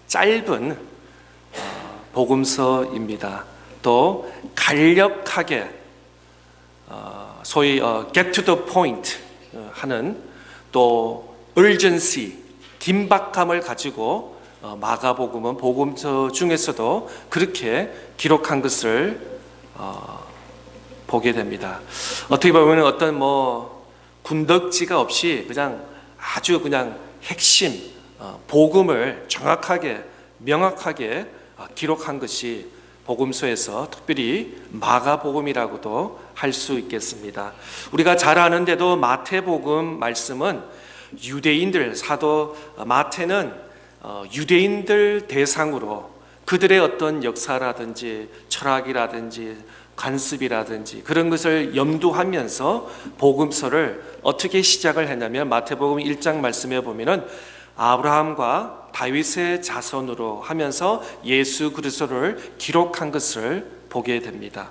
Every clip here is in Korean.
짧은 복음서입니다. 또 간략하게 소위 get to the point 하는, 또 urgency, 긴박감을 가지고 마가복음은 복음서 중에서도 그렇게 기록한 것을 보게 됩니다. 어떻게 보면 어떤 군덕지가 없이 아주 핵심 복음을 정확하게 명확하게 기록한 것이 복음서에서 특별히 마가복음이라고도 할 수 있겠습니다. 우리가 잘 아는데도 마태복음 말씀은 유대인들, 사도 마태는 유대인들 대상으로 그들의 어떤 역사라든지 철학이라든지 관습이라든지 그런 것을 염두하면서 복음서를 어떻게 시작을 했냐면, 마태복음 1장 말씀에 보면은 아브라함과 다윗의 자손으로 하면서 예수 그리스도를 기록한 것을 보게 됩니다.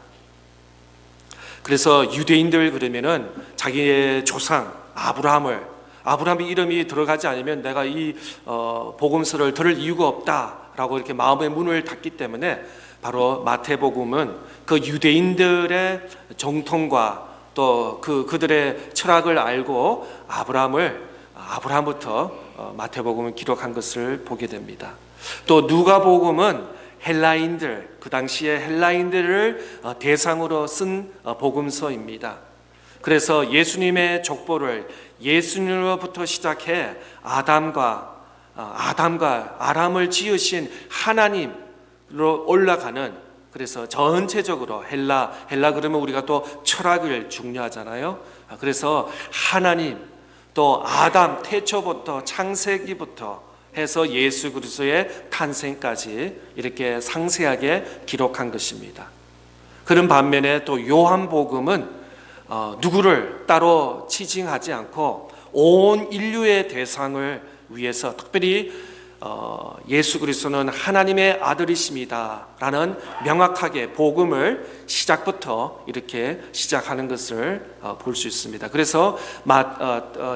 그래서 유대인들 그러면은 자기의 조상 아브라함의 이름이 들어가지 않으면 내가 이 복음서를 들을 이유가 없다라고 이렇게 마음의 문을 닫기 때문에, 바로 마태복음은 그 유대인들의 정통과 또 그들의 철학을 알고 아브라함부터 마태복음을 기록한 것을 보게 됩니다. 또 누가복음은 헬라인들, 그 당시에 헬라인들을 대상으로 쓴 복음서입니다. 그래서 예수님의 족보를 예수님으로부터 시작해 아담과 아람을 지으신 하나님으로 올라가는, 그래서 전체적으로 헬라 그러면 우리가 또 철학을 중요하잖아요. 그래서 하나님, 또 아담 태초부터 창세기부터 해서 예수 그리스도의 탄생까지 이렇게 상세하게 기록한 것입니다. 그런 반면에 또 요한복음은 누구를 따로 지칭하지 않고 온 인류의 대상을 위해서 특별히 예수 그리스도는 하나님의 아들이십니다 라는 명확하게 복음을 시작부터 이렇게 시작하는 것을 볼 수 있습니다. 그래서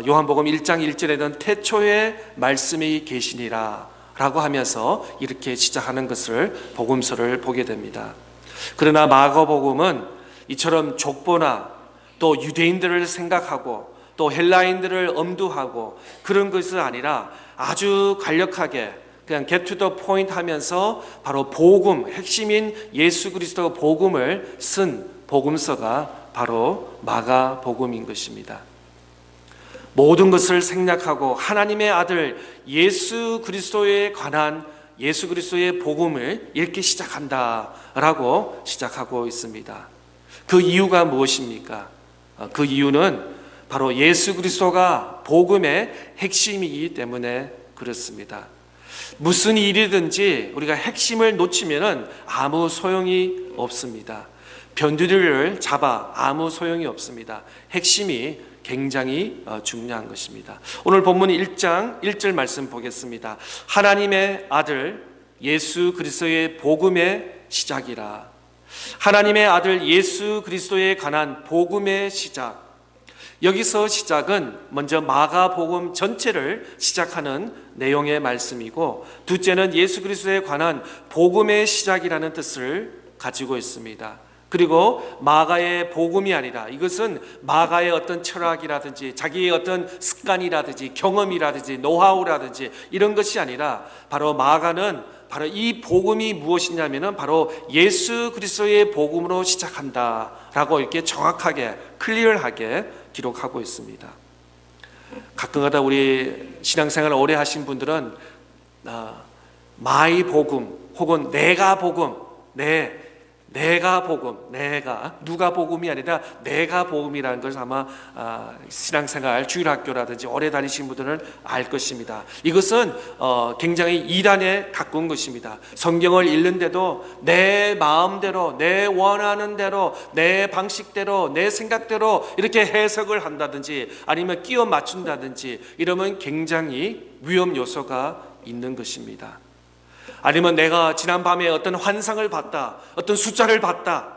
요한복음 1장 1절에는 태초에 말씀이 계시니라 라고 하면서 이렇게 시작하는 것을 복음서를 보게 됩니다. 그러나 마가복음은 이처럼 족보나 또 유대인들을 생각하고 또 헬라인들을 엄두하고 그런 것이 아니라 아주 간략하게 그냥 get to the point 하면서 바로 복음, 핵심인 예수 그리스도 복음을 쓴 복음서가 바로 마가복음인 것입니다. 모든 것을 생략하고 하나님의 아들 예수 그리스도에 관한 예수 그리스도의 복음을 이렇게 시작한다라고 시작하고 있습니다. 그 이유가 무엇입니까? 그 이유는 바로 예수 그리스도가 복음의 핵심이기 때문에 그렇습니다. 무슨 일이든지 우리가 핵심을 놓치면 아무 소용이 없습니다. 변두리를 잡아 아무 소용이 없습니다. 핵심이 굉장히 중요한 것입니다. 오늘 본문 1장 1절 말씀 보겠습니다. 하나님의 아들 예수 그리스도의 복음의 시작이라. 하나님의 아들 예수 그리스도에 관한 복음의 시작. 여기서 시작은 먼저 마가복음 전체를 시작하는 내용의 말씀이고, 둘째는 예수 그리스도에 관한 복음의 시작이라는 뜻을 가지고 있습니다. 그리고 마가의 복음이 아니라, 이것은 마가의 어떤 철학이라든지 자기의 어떤 습관이라든지 경험이라든지 노하우라든지 이런 것이 아니라, 바로 마가는 바로 이 복음이 무엇이냐면은 바로 예수 그리스도의 복음으로 시작한다라고 이렇게 정확하게 클리어하게 기록하고 있습니다. 가끔가다 우리 신앙생활을 오래 하신 분들은 마이 복음 혹은 내가 복음, 내가 복음, 누가 복음이 아니라 내가 복음이라는 것을 아마 신앙생활 주일학교라든지 오래 다니신 분들은 알 것입니다. 이것은 굉장히 이단에 가까운 것입니다. 성경을 읽는데도 내 마음대로, 내 원하는 대로, 내 방식대로, 내 생각대로 이렇게 해석을 한다든지 아니면 끼워 맞춘다든지 이러면 굉장히 위험 요소가 있는 것입니다. 아니면 내가 지난밤에 어떤 환상을 봤다, 어떤 숫자를 봤다,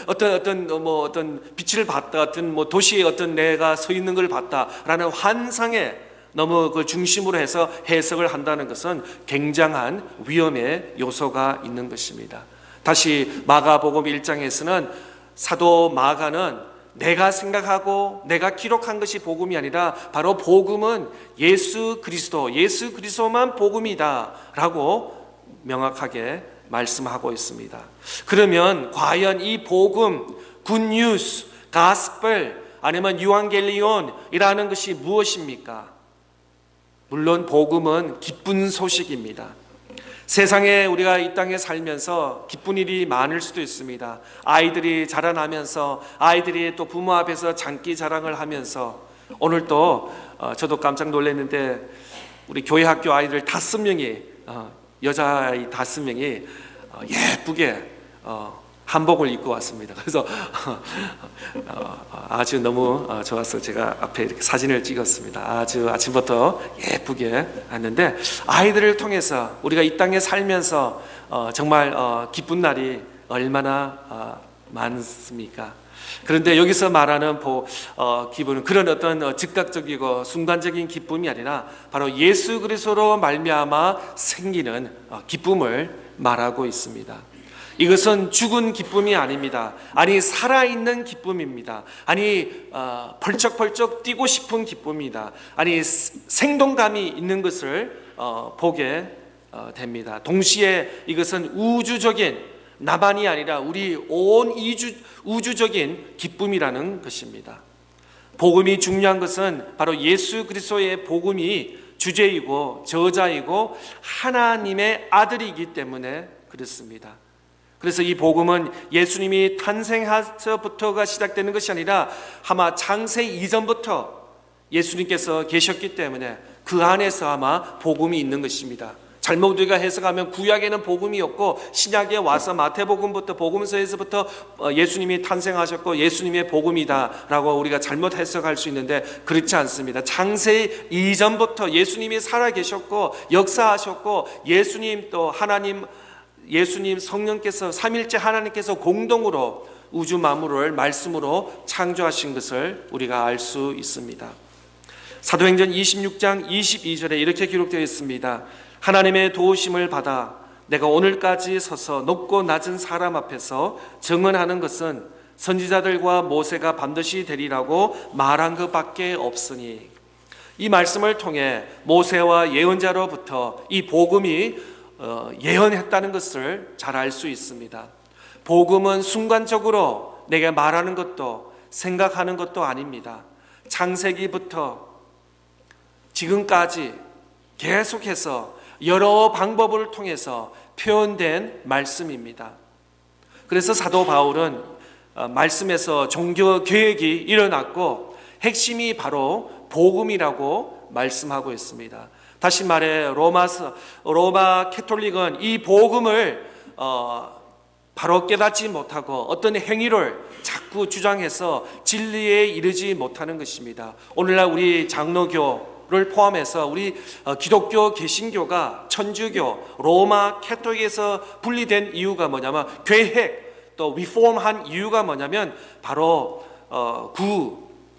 어떤 빛을 봤다, 어떤 도시에 어떤 내가 서 있는 걸 봤다라는 환상에 너무 그 중심으로 해서 해석을 한다는 것은 굉장한 위험의 요소가 있는 것입니다. 다시 마가복음 1장에서는 사도 마가는 내가 생각하고 내가 기록한 것이 복음이 아니라 바로 복음은 예수 그리스도만 복음이다 라고 명확하게 말씀하고 있습니다. 그러면 과연 이 복음, 굿뉴스, 가스펠 아니면 유앙겔리온이라는 것이 무엇입니까? 물론 복음은 기쁜 소식입니다. 세상에 우리가 이 땅에 살면서 기쁜 일이 많을 수도 있습니다. 아이들이 자라나면서 아이들이 또 부모 앞에서 장기 자랑을 하면서 오늘 또 저도 깜짝 놀랐는데 우리 교회 학교 아이들 5명이 여자아이 5명이 예쁘게 한복을 입고 왔습니다. 그래서 아주 너무 좋아서 제가 앞에 이렇게 사진을 찍었습니다. 아주 아침부터 예쁘게 왔는데 아이들을 통해서 우리가 이 땅에 살면서 정말 기쁜 날이 얼마나 많습니까? 그런데 여기서 말하는 기분은 그런 어떤 즉각적이고 순간적인 기쁨이 아니라 바로 예수 그리스도로 말미암아 생기는 기쁨을 말하고 있습니다. 이것은 죽은 기쁨이 아닙니다. 아니 살아있는 기쁨입니다. 아니 벌쩍벌쩍 뛰고 싶은 기쁨이다. 아니 생동감이 있는 것을 보게 됩니다. 동시에 이것은 우주적인 나만이 아니라 우리 온 우주적인 기쁨이라는 것입니다. 복음이 중요한 것은 바로 예수 그리스도의 복음이 주제이고 저자이고 하나님의 아들이기 때문에 그렇습니다. 그래서 이 복음은 예수님이 탄생하서부터가 시작되는 것이 아니라 아마 창세 이전부터 예수님께서 계셨기 때문에 그 안에서 아마 복음이 있는 것입니다. 잘못 우리가 해석하면 구약에는 복음이 없고 신약에 와서 마태복음부터 복음서에서부터 예수님이 탄생하셨고 예수님의 복음이다라고 우리가 잘못 해석할 수 있는데 그렇지 않습니다. 창세 이전부터 예수님이 살아계셨고 역사하셨고 예수님 또 예수님 성령께서 삼일째 하나님께서 공동으로 우주 만물을 말씀으로 창조하신 것을 우리가 알 수 있습니다. 사도행전 26장 22절에 이렇게 기록되어 있습니다. 하나님의 도우심을 받아 내가 오늘까지 서서 높고 낮은 사람 앞에서 증언하는 것은 선지자들과 모세가 반드시 되리라고 말한 것밖에 없으니, 이 말씀을 통해 모세와 예언자로부터 이 복음이 예언했다는 것을 잘 알 수 있습니다. 복음은 순간적으로 내게 말하는 것도 생각하는 것도 아닙니다. 창세기부터 지금까지 계속해서 여러 방법을 통해서 표현된 말씀입니다. 그래서 사도 바울은 말씀에서 종교 개혁이 일어났고 핵심이 바로 복음이라고 말씀하고 있습니다. 다시 말해 로마 캐톨릭은 이 복음을 바로 깨닫지 못하고 어떤 행위를 자꾸 주장해서 진리에 이르지 못하는 것입니다. 오늘날 우리 장로교를 포함해서 우리 기독교 개신교가 천주교 로마 캐톨릭에서 분리된 이유가 뭐냐면 계획 또 리폼한 이유가 뭐냐면 바로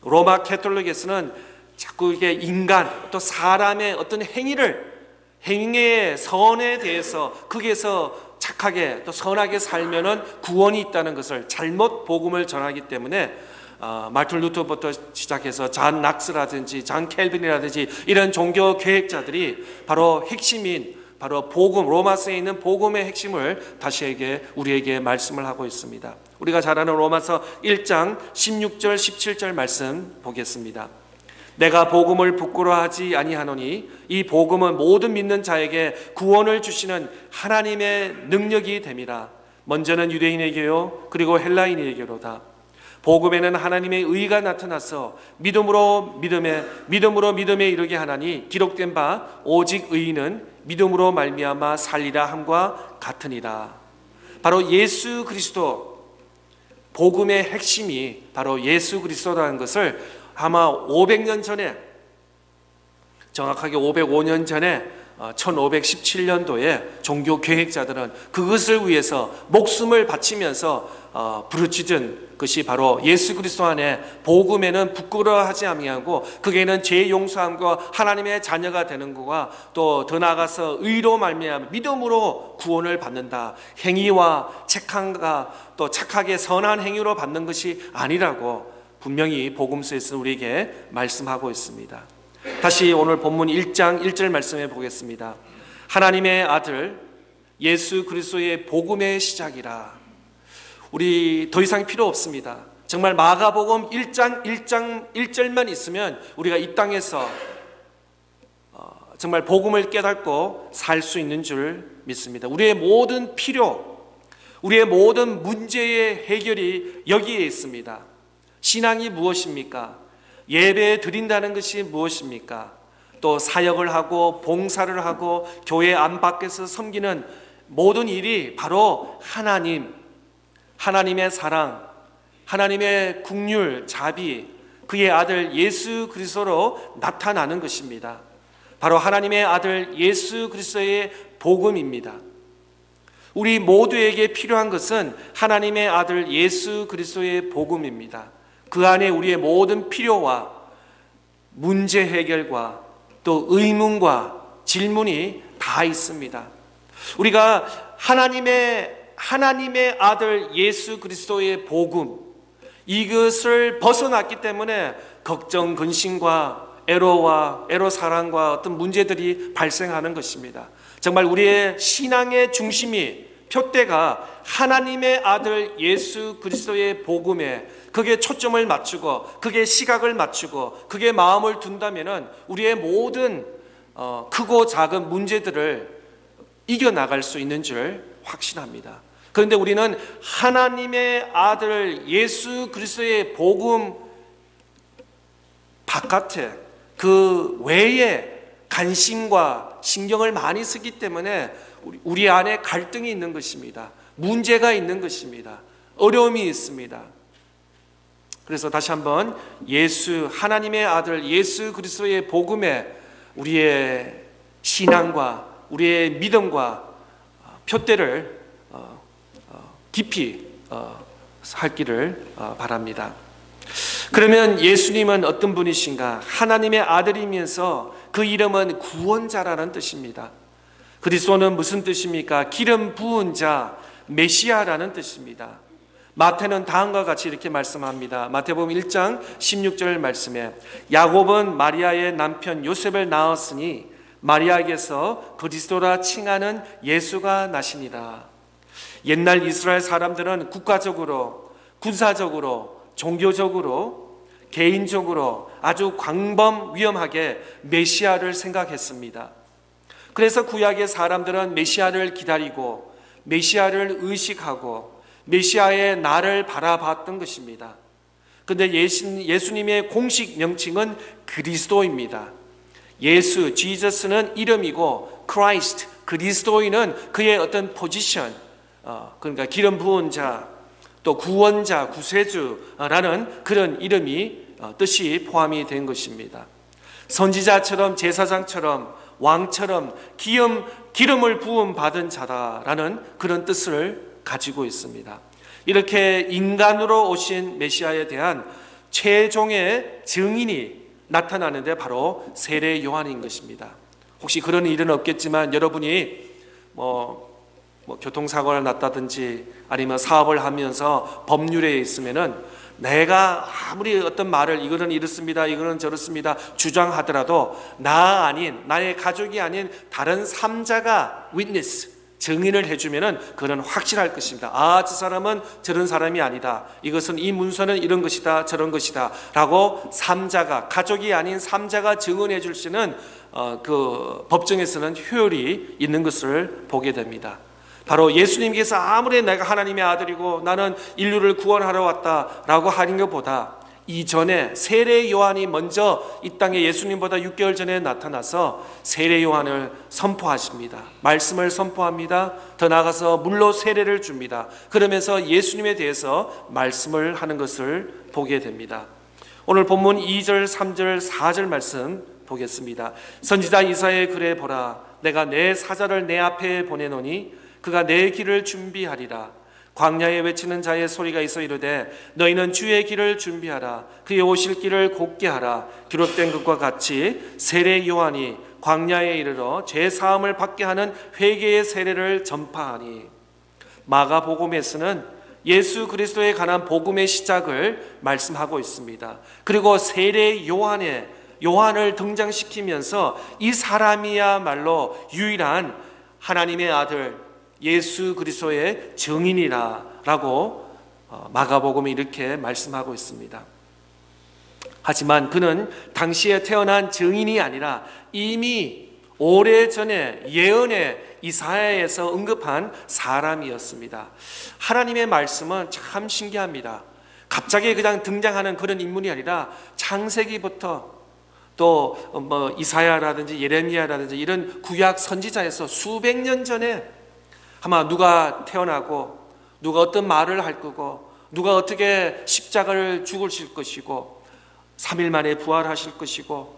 로마 캐톨릭에서는 자꾸 이게 인간 또 사람의 어떤 행위의 선에 대해서 거기에서 착하게 또 선하게 살면은 구원이 있다는 것을 잘못 복음을 전하기 때문에 마틴 루터부터 시작해서 잔 낙스라든지 잔 켈빈이라든지 이런 종교 계획자들이 바로 핵심인 바로 복음, 로마서에 있는 복음의 핵심을 다시 우리에게 말씀을 하고 있습니다. 우리가 잘 아는 로마서 1장 16절 17절 말씀 보겠습니다. 내가 복음을 부끄러워하지 아니하노니 이 복음은 모든 믿는 자에게 구원을 주시는 하나님의 능력이 됨이라. 먼저는 유대인에게요 그리고 헬라인에게로다. 복음에는 하나님의 의가 나타나서 믿음으로 믿음에 이르게 하나니 기록된 바 오직 의인은 믿음으로 말미암아 살리라 함과 같으니라. 바로 예수 그리스도, 복음의 핵심이 바로 예수 그리스도라는 것을 아마 500년 전에, 정확하게 505년 전에 1517년도에 종교 계획자들은 그것을 위해서 목숨을 바치면서 부르짖은 것이 바로 예수 그리스도 안에 복음에는 부끄러워하지 아니하고 그에는 죄 용서함과 하나님의 자녀가 되는 것과 또 더 나아가서 의로 말미암아 믿음으로 구원을 받는다. 행위와 착함과 또 착하게 선한 행위로 받는 것이 아니라고 분명히 복음서에서 우리에게 말씀하고 있습니다. 다시 오늘 본문 1장 1절 말씀해 보겠습니다. 하나님의 아들 예수 그리스도의 복음의 시작이라. 우리 더 이상 필요 없습니다. 정말 마가복음 1장 1절만 있으면 우리가 이 땅에서 정말 복음을 깨닫고 살 수 있는 줄 믿습니다. 우리의 모든 필요, 우리의 모든 문제의 해결이 여기에 있습니다. 신앙이 무엇입니까? 예배 드린다는 것이 무엇입니까? 또 사역을 하고 봉사를 하고 교회 안팎에서 섬기는 모든 일이 바로 하나님의 사랑, 하나님의 긍휼, 자비, 그의 아들 예수 그리스도로 나타나는 것입니다. 바로 하나님의 아들 예수 그리스도의 복음입니다. 우리 모두에게 필요한 것은 하나님의 아들 예수 그리스도의 복음입니다. 그 안에 우리의 모든 필요와 문제 해결과 또 의문과 질문이 다 있습니다. 우리가 하나님의 아들 예수 그리스도의 복음, 이것을 벗어났기 때문에 걱정, 근심과 애로 사랑과 어떤 문제들이 발생하는 것입니다. 정말 우리의 신앙의 중심이 표대가 하나님의 아들 예수 그리스도의 복음에 그게 초점을 맞추고 그게 시각을 맞추고 그게 마음을 둔다면은 우리의 모든 크고 작은 문제들을 이겨나갈 수 있는 줄 확신합니다. 그런데 우리는 하나님의 아들 예수 그리스도의 복음 바깥에 그 외에 관심과 신경을 많이 쓰기 때문에 우리 안에 갈등이 있는 것입니다. 문제가 있는 것입니다. 어려움이 있습니다. 그래서 다시 한번 하나님의 아들 예수 그리스도의 복음에 우리의 신앙과 우리의 믿음과 표대를 깊이 할 길을 바랍니다. 그러면 예수님은 어떤 분이신가? 하나님의 아들이면서 그 이름은 구원자라는 뜻입니다. 그리스도는 무슨 뜻입니까? 기름 부은 자, 메시아라는 뜻입니다. 마태는 다음과 같이 이렇게 말씀합니다. 마태복음 1장 16절 말씀에 야곱은 마리아의 남편 요셉을 낳았으니 마리아에게서 그리스도라 칭하는 예수가 나시니라. 옛날 이스라엘 사람들은 국가적으로, 군사적으로, 종교적으로, 개인적으로 아주 광범위험하게 메시아를 생각했습니다. 그래서 구약의 사람들은 메시아를 기다리고 메시아를 의식하고 메시아의 날을 바라봤던 것입니다. 그런데 예수님의 공식 명칭은 그리스도입니다. 지저스는 이름이고 크라이스트, 그리스도인은 그의 어떤 포지션, 그러니까 기름 부은 자, 또 구원자, 구세주라는 그런 이름이 뜻이 포함이 된 것입니다. 선지자처럼 제사장처럼 왕처럼 기름을 부음 받은 자다라는 그런 뜻을 가지고 있습니다. 이렇게 인간으로 오신 메시아에 대한 최종의 증인이 나타나는데 바로 세례 요한인 것입니다. 혹시 그런 일은 없겠지만 여러분이 교통사고를 났다든지 아니면 사업을 하면서 법률에 있으면은 내가 아무리 어떤 말을 이거는 이렇습니다, 이거는 저렇습니다 주장하더라도 나의 가족이 아닌 다른 3자가 witness, 증인을 해주면은 그는 확실할 것입니다. 저 사람은 저런 사람이 아니다. 이것은 이 문서는 이런 것이다, 저런 것이다 라고 가족이 아닌 3자가 증언해 줄 수 있는 그 법정에서는 효율이 있는 것을 보게 됩니다. 바로 예수님께서 아무리 내가 하나님의 아들이고 나는 인류를 구원하러 왔다라고 하는 것보다 이전에 세례 요한이 먼저 이 땅에 예수님보다 6개월 전에 나타나서 세례 요한을 선포하십니다. 말씀을 선포합니다. 더 나아가서 물로 세례를 줍니다. 그러면서 예수님에 대해서 말씀을 하는 것을 보게 됩니다. 오늘 본문 2절, 3절, 4절 말씀 보겠습니다. 선지자 이사야의 글에 보라, 내가 내 사자를 내 앞에 보내노니 그가 내 길을 준비하리라. 광야에 외치는 자의 소리가 있어 이르되 너희는 주의 길을 준비하라. 그의 오실 길을 곧게 하라. 기록된 것과 같이 세례 요한이 광야에 이르러 죄 사함을 받게 하는 회개의 세례를 전파하니. 마가복음에서는 예수 그리스도에 관한 복음의 시작을 말씀하고 있습니다. 그리고 세례 요한을 등장시키면서 이 사람이야말로 유일한 하나님의 아들 예수 그리스도의 증인이라고 마가복음이 이렇게 말씀하고 있습니다. 하지만 그는 당시에 태어난 증인이 아니라 이미 오래전에 예언의 이사야에서 언급한 사람이었습니다. 하나님의 말씀은 참 신기합니다. 갑자기 그냥 등장하는 그런 인물이 아니라 창세기부터 또 이사야라든지 예레미야라든지 이런 구약 선지자에서 수백 년 전에 아마 누가 태어나고 누가 어떤 말을 할 거고 누가 어떻게 십자가를 죽으실 것이고 3일 만에 부활하실 것이고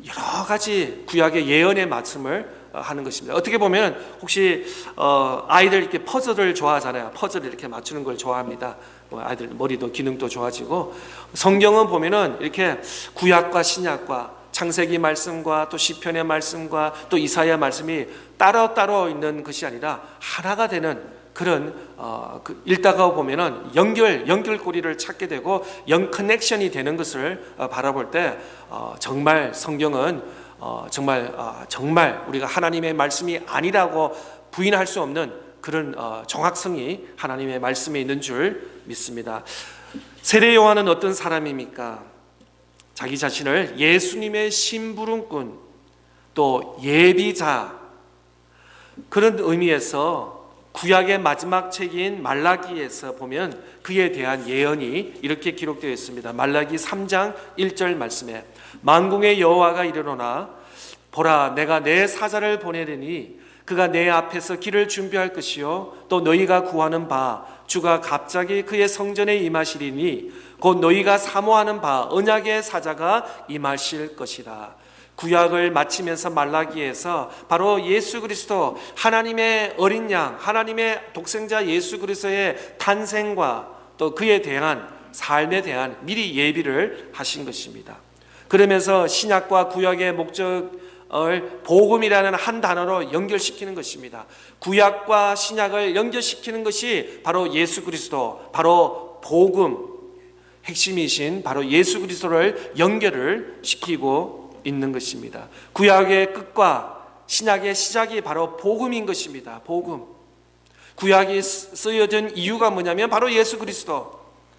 여러 가지 구약의 예언의 말씀을 하는 것입니다. 어떻게 보면 혹시 아이들 이렇게 퍼즐을 좋아하잖아요. 퍼즐을 이렇게 맞추는 걸 좋아합니다. 아이들 머리도 기능도 좋아지고 성경은 보면은 이렇게 구약과 신약과 창세기 말씀과 또 시편의 말씀과 또 이사야 말씀이 따로따로 있는 것이 아니라 하나가 되는 그런 읽다가 보면은 연결고리를 찾게 되고 커넥션이 되는 것을 바라볼 때 정말 성경은 정말 우리가 하나님의 말씀이 아니라고 부인할 수 없는 그런 정확성이 하나님의 말씀에 있는 줄 믿습니다. 세례 요한은 어떤 사람입니까? 자기 자신을 예수님의 심부름꾼 또 예비자 그런 의미에서 구약의 마지막 책인 말라기에서 보면 그에 대한 예언이 이렇게 기록되어 있습니다. 말라기 3장 1절 말씀에 만군의 여호와가 이르노나 보라 내가 내 사자를 보내리니 그가 내 앞에서 길을 준비할 것이요 또 너희가 구하는 바 주가 갑자기 그의 성전에 임하시리니 곧 너희가 사모하는 바 언약의 사자가 임하실 것이다. 구약을 마치면서 말라기에서 바로 예수 그리스도 하나님의 어린 양 하나님의 독생자 예수 그리스도의 탄생과 또 그에 대한 삶에 대한 미리 예비를 하신 것입니다. 그러면서 신약과 구약의 목적을 복음이라는 한 단어로 연결시키는 것입니다. 구약과 신약을 연결시키는 것이 바로 예수 그리스도, 바로 복음 핵심이신 바로 예수 그리스도를 연결을 시키고 있는 것입니다. 구약의 끝과 신약의 시작이 바로 복음인 것입니다. 복음. 구약이 쓰여진 이유가 뭐냐면 바로 예수 그리스도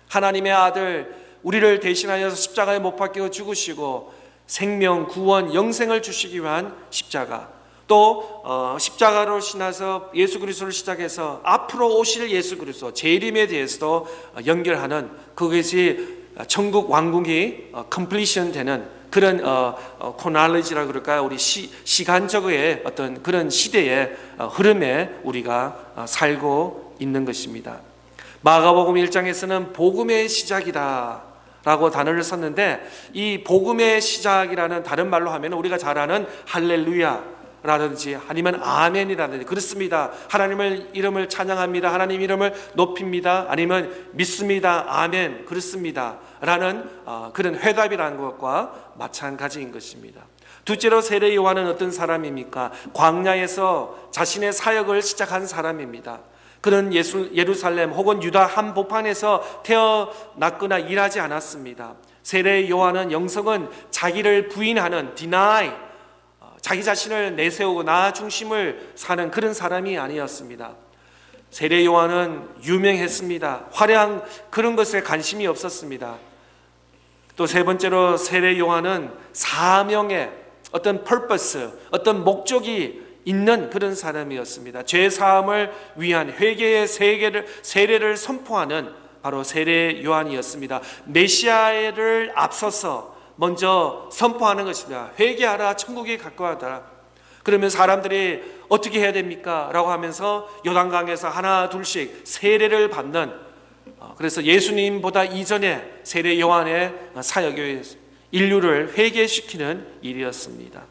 하나님의 아들 우리를 대신하여서 십자가에 못 박혀 죽으시고 생명, 구원, 영생을 주시기 위한 십자가 또 십자가로 신어서 예수 그리스도를 시작해서 앞으로 오실 예수 그리스도 재림에 대해서도 연결하는 그것이 천국 왕국이 컴플리션 되는 그런 코날리지라 그럴까요? 우리 시간적의 어떤 그런 시대의 흐름에 우리가 살고 있는 것입니다. 마가복음 1장에서는 복음의 시작이다 라고 단어를 썼는데 이 복음의 시작이라는 다른 말로 하면 우리가 잘 아는 할렐루야 라든지 아니면 아멘이라든지 그렇습니다. 하나님의 이름을 찬양합니다. 하나님 이름을 높입니다. 아니면 믿습니다. 아멘 그렇습니다 라는 그런 회답이라는 것과 마찬가지인 것입니다. 둘째로 세례 요한은 어떤 사람입니까? 광야에서 자신의 사역을 시작한 사람입니다. 그는 예루살렘 혹은 유다 한복판에서 태어났거나 일하지 않았습니다. 세례 요한은 영성은 자기를 부인하는 deny 자기 자신을 내세우고 나 중심을 사는 그런 사람이 아니었습니다. 세례 요한은 유명했습니다. 화려한 그런 것에 관심이 없었습니다. 또 세 번째로 세례 요한은 사명의 어떤 purpose, 어떤 목적이 있는 그런 사람이었습니다. 죄 사함을 위한 회개의 세례를 선포하는 바로 세례 요한이었습니다. 메시아를 앞서서 먼저 선포하는 것입니다. 회개하라 천국이 가까웠다. 그러면 사람들이 어떻게 해야 됩니까? 라고 하면서 요단강에서 하나 둘씩 세례를 받는 그래서 예수님보다 이전에 세례 요한의 사역이 인류를 회개시키는 일이었습니다.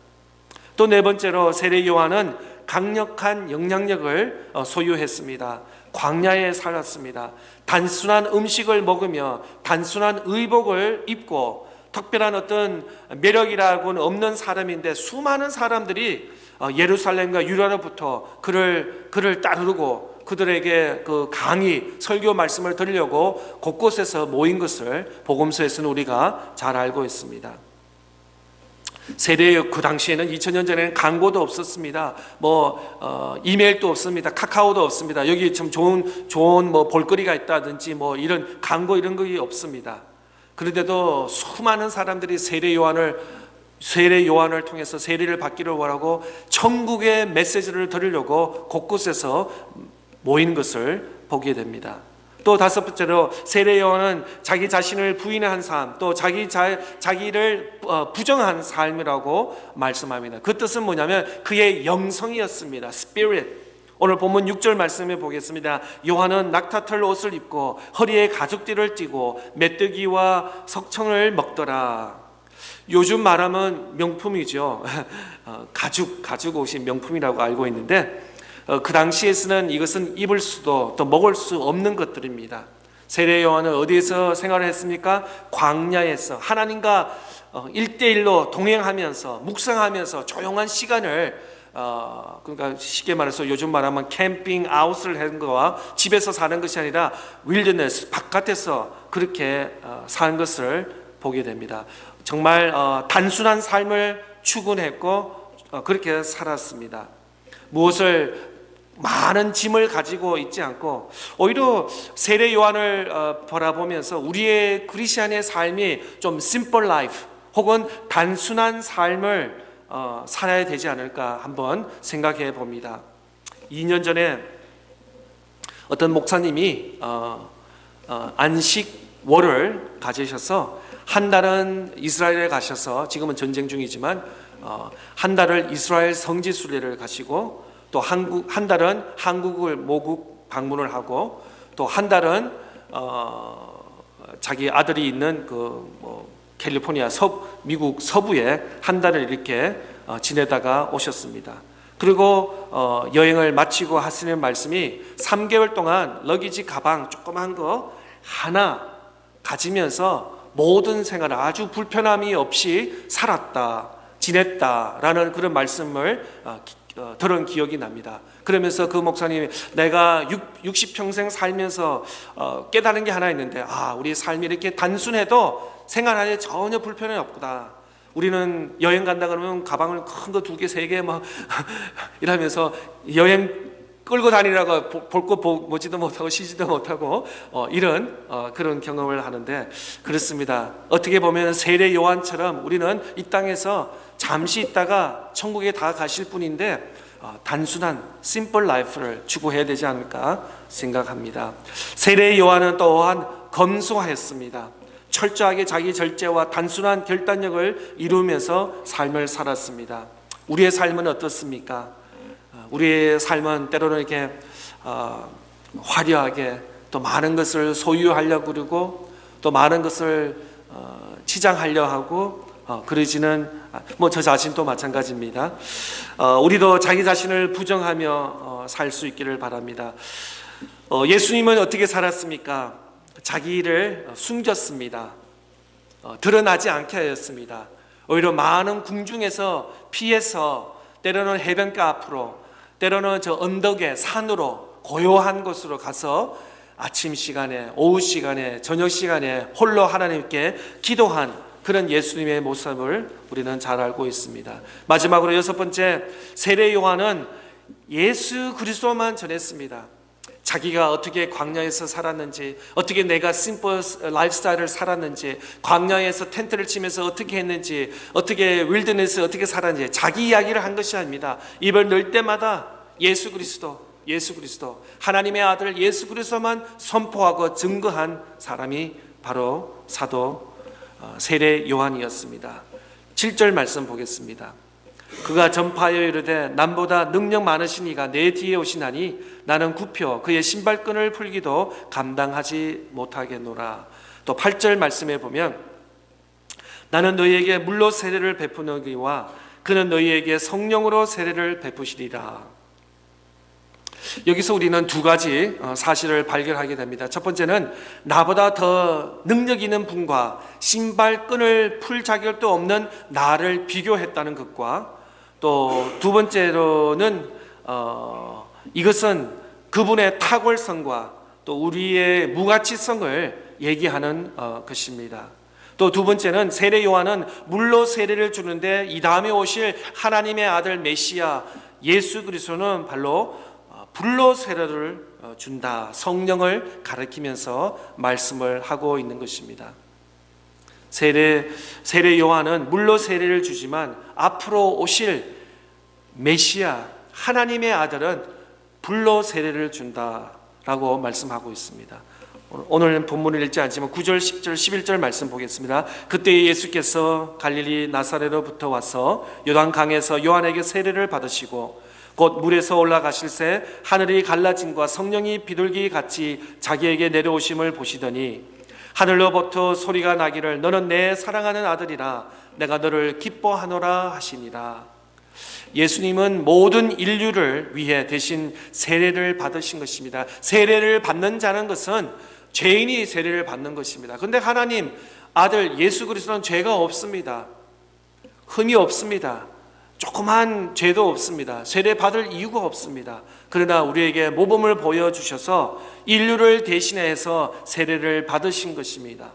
또 네 번째로 세례 요한은 강력한 영향력을 소유했습니다. 광야에 살았습니다. 단순한 음식을 먹으며 단순한 의복을 입고 특별한 어떤 매력이라고는 없는 사람인데 수많은 사람들이 예루살렘과 유다로부터 그를 따르고 그들에게 그 강의, 설교 말씀을 들으려고 곳곳에서 모인 것을 복음서에서는 우리가 잘 알고 있습니다. 세례 그 당시에는 2000년 전에는 광고도 없었습니다. 이메일도 없습니다. 카카오도 없습니다. 여기 참 좋은 볼거리가 있다든지 이런 광고 이런 게 없습니다. 그런데도 수많은 사람들이 세례 요한을 통해서 세례를 받기를 원하고 천국의 메시지를 들으려고 곳곳에서 모인 것을 보게 됩니다. 또 다섯 번째로 세례 요한은 자기 자신을 부인한 삶, 또 자기를 부정한 삶이라고 말씀합니다. 그 뜻은 뭐냐면 그의 영성이었습니다. Spirit. 오늘 본문 6절 말씀해 보겠습니다. 요한은 낙타털 옷을 입고 허리에 가죽띠를 띠고 메뚜기와 석청을 먹더라. 요즘 말하면 명품이죠. 가죽 옷이 명품이라고 알고 있는데 그 당시에서는 이것은 입을 수도 또 먹을 수 없는 것들입니다. 세례 요한은 어디에서 생활을 했습니까? 광야에서 하나님과 1대1로 동행하면서 묵상하면서 조용한 시간을 그러니까 쉽게 말해서 요즘 말하면 캠핑 아웃을 하는 거와 집에서 사는 것이 아니라 윌드네스 바깥에서 그렇게 사는 것을 보게 됩니다. 정말 단순한 삶을 추구했고 그렇게 살았습니다. 무엇을 많은 짐을 가지고 있지 않고 오히려 세례 요한을 바라보면서 우리의 크리스천의 삶이 좀 simple life 혹은 단순한 삶을 살아야 되지 않을까 한번 생각해 봅니다. 2년 전에 어떤 목사님이 안식월을 가지셔서 한 달은 이스라엘에 가셔서 지금은 전쟁 중이지만 한 달을 이스라엘 성지 순례를 가시고 또 한 달은 한국을 모국 방문을 하고 또 한 달은 자기 아들이 있는 캘리포니아 미국 서부에 한 달을 이렇게 지내다가 오셨습니다. 그리고 여행을 마치고 하시는 말씀이 3개월 동안 러기지 가방 조그만 거 하나 가지면서 모든 생활을 아주 불편함이 없이 살았다, 지냈다라는 그런 말씀을 들은 기억이 납니다. 그러면서 그 목사님이 내가 60평생 살면서 깨달은 게 하나 있는데 우리 삶이 이렇게 단순해도 생활하는데 전혀 불편함이 없구나. 우리는 여행 간다 그러면 가방을 큰 거 2개, 3개 이러면서 여행 끌고 다니라고 볼 거 보지도 못하고 쉬지도 못하고 이런 그런 경험을 하는데 그렇습니다. 어떻게 보면 세례 요한처럼 우리는 이 땅에서 잠시 있다가 천국에 다 가실 분인데 단순한 심플 라이프를 추구해야 되지 않을까 생각합니다. 세례 요한은 또한 검소했습니다. 철저하게 자기 절제와 단순한 결단력을 이루면서 삶을 살았습니다. 우리의 삶은 어떻습니까? 우리의 삶은 때로는 이렇게 화려하게 또 많은 것을 소유하려고 그러고 또 많은 것을 치장하려 하고 그러지는 저 자신도 마찬가지입니다. 우리도 자기 자신을 부정하며 살 수 있기를 바랍니다. 예수님은 어떻게 살았습니까? 자기를 숨겼습니다. 드러나지 않게 하였습니다. 오히려 많은 궁중에서 피해서 때로는 해변가 앞으로 때로는 저 언덕에 산으로 고요한 곳으로 가서 아침 시간에 오후 시간에 저녁 시간에 홀로 하나님께 기도한 그런 예수님의 모습을 우리는 잘 알고 있습니다. 마지막으로 6번째, 세례 요한은 예수 그리스도만 전했습니다. 자기가 어떻게 광야에서 살았는지, 어떻게 내가 심플 라이프스타일을 살았는지, 광야에서 텐트를 치면서 어떻게 했는지, 어떻게 윌드니스 어떻게 살았는지 자기 이야기를 한 것이 아닙니다. 입을 늘 때마다 예수 그리스도 하나님의 아들 예수 그리스도만 선포하고 증거한 사람이 바로 사도 세례 요한이었습니다. 7절 말씀 보겠습니다. 그가 전파하여 이르되 남보다 능력 많으신 이가 내 뒤에 오시나니 나는 굽혀 그의 신발끈을 풀기도 감당하지 못하겠노라. 또 8절 말씀에 보면 나는 너희에게 물로 세례를 베푸노니와 그는 너희에게 성령으로 세례를 베푸시리라. 여기서 우리는 두 가지 사실을 발견하게 됩니다. 첫 번째는 나보다 더 능력 있는 분과 신발끈을 풀 자격도 없는 나를 비교했다는 것과, 또 두 번째로는 이것은 그분의 탁월성과 또 우리의 무가치성을 얘기하는 것입니다. 또 두 번째는 세례 요한은 물로 세례를 주는데 이 다음에 오실 하나님의 아들 메시아 예수 그리스도는 발로 불로 세례를 준다, 성령을 가리키면서 말씀을 하고 있는 것입니다. 세례 요한은 물로 세례를 주지만 앞으로 오실 메시아 하나님의 아들은 불로 세례를 준다라고 말씀하고 있습니다. 오늘 본문을 읽지 않지만 9절, 10절, 11절 말씀 보겠습니다. 그때 예수께서 갈릴리 나사렛로부터 와서 요단강에서 요한에게 세례를 받으시고 곧 물에서 올라가실새 하늘이 갈라짐과 성령이 비둘기 같이 자기에게 내려오심을 보시더니 하늘로부터 소리가 나기를 너는 내 사랑하는 아들이라 내가 너를 기뻐하노라 하시니라. 예수님은 모든 인류를 위해 대신 세례를 받으신 것입니다. 세례를 받는 자는 것은 죄인이 세례를 받는 것입니다. 그런데 하나님 아들 예수 그리스도는 죄가 없습니다. 흠이 없습니다. 조그만 죄도 없습니다. 세례 받을 이유가 없습니다. 그러나 우리에게 모범을 보여주셔서 인류를 대신해서 세례를 받으신 것입니다.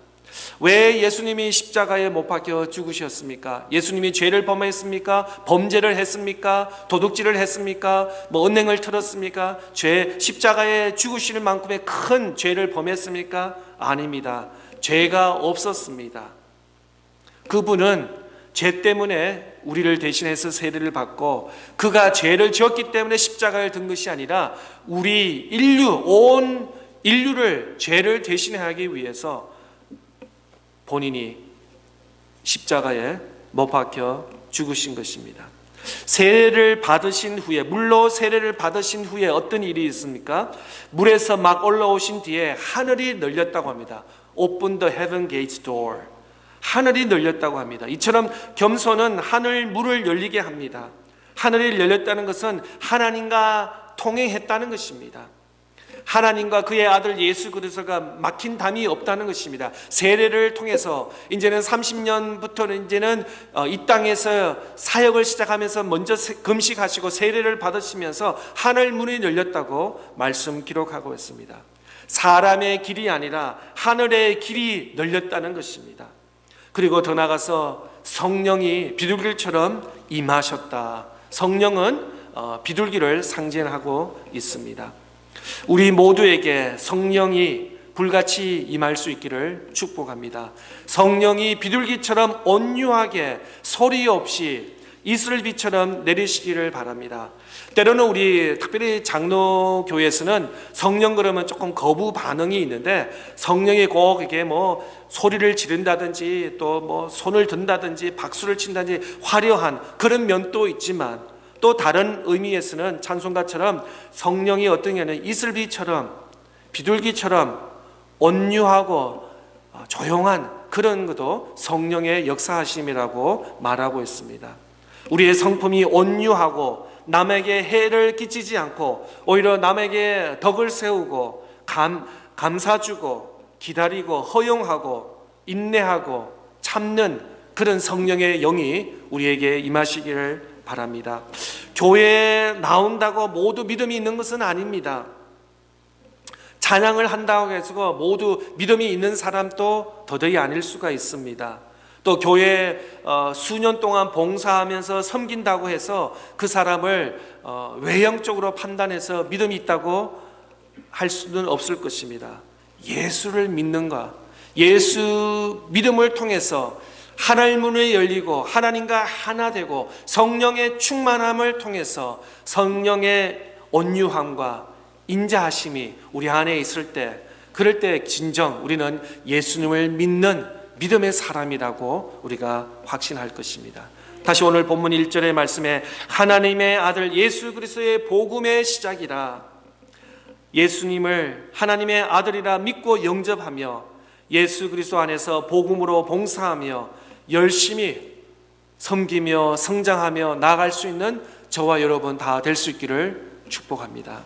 왜 예수님이 십자가에 못 박혀 죽으셨습니까? 예수님이 죄를 범했습니까? 범죄를 했습니까? 도둑질을 했습니까? 언행을 틀었습니까? 십자가에 죽으실 만큼의 큰 죄를 범했습니까? 아닙니다. 죄가 없었습니다. 그분은 죄 때문에 우리를 대신해서 세례를 받고 그가 죄를 지었기 때문에 십자가에 든 것이 아니라 우리 온 인류를 죄를 대신하기 위해서 본인이 십자가에 못 박혀 죽으신 것입니다. 세례를 받으신 후에, 물로 세례를 받으신 후에 어떤 일이 있습니까? 물에서 막 올라오신 뒤에 하늘이 열렸다고 합니다. Open the heaven gates door. 하늘이 열렸다고 합니다. 이처럼 겸손은 하늘 문을 열리게 합니다. 하늘이 열렸다는 것은 하나님과 통행했다는 것입니다. 하나님과 그의 아들 예수 그리스도가 막힌 담이 없다는 것입니다. 세례를 통해서 이제는 30년부터는 이제는 이 땅에서 사역을 시작하면서 먼저 금식하시고 세례를 받으시면서 하늘 문이 열렸다고 말씀 기록하고 있습니다. 사람의 길이 아니라 하늘의 길이 열렸다는 것입니다. 그리고 더 나아가서 성령이 비둘기처럼 임하셨다. 성령은 비둘기를 상징하고 있습니다. 우리 모두에게 성령이 불같이 임할 수 있기를 축복합니다. 성령이 비둘기처럼 온유하게 소리 없이 이슬비처럼 내리시기를 바랍니다. 때로는 우리 특별히 장로교회에서는 성령 그러면 조금 거부 반응이 있는데 성령이 꼭 이게 소리를 지른다든지 또 손을 든다든지 박수를 친다든지 화려한 그런 면도 있지만 또 다른 의미에서는 찬송가처럼 성령이 어떤 게는 이슬비처럼 비둘기처럼 온유하고 조용한 그런 것도 성령의 역사하심이라고 말하고 있습니다. 우리의 성품이 온유하고 남에게 해를 끼치지 않고 오히려 남에게 덕을 세우고 감사주고 기다리고 허용하고 인내하고 참는 그런 성령의 영이 우리에게 임하시기를 바랍니다. 교회에 나온다고 모두 믿음이 있는 것은 아닙니다. 찬양을 한다고 해서 모두 믿음이 있는 사람도 더더이 아닐 수가 있습니다. 또 교회에 수년 동안 봉사하면서 섬긴다고 해서 그 사람을 외형적으로 판단해서 믿음이 있다고 할 수는 없을 것입니다. 예수를 믿는가, 예수 믿음을 통해서 하늘 문이 열리고 하나님과 하나 되고 성령의 충만함을 통해서 성령의 온유함과 인자하심이 우리 안에 있을 때, 그럴 때 진정 우리는 예수님을 믿는 믿음의 사람이라고 우리가 확신할 것입니다. 다시 오늘 본문 1절의 말씀에 하나님의 아들 예수 그리스도의 복음의 시작이라, 예수님을 하나님의 아들이라 믿고 영접하며 예수 그리스도 안에서 복음으로 봉사하며 열심히 섬기며 성장하며 나아갈 수 있는 저와 여러분 다 될 수 있기를 축복합니다.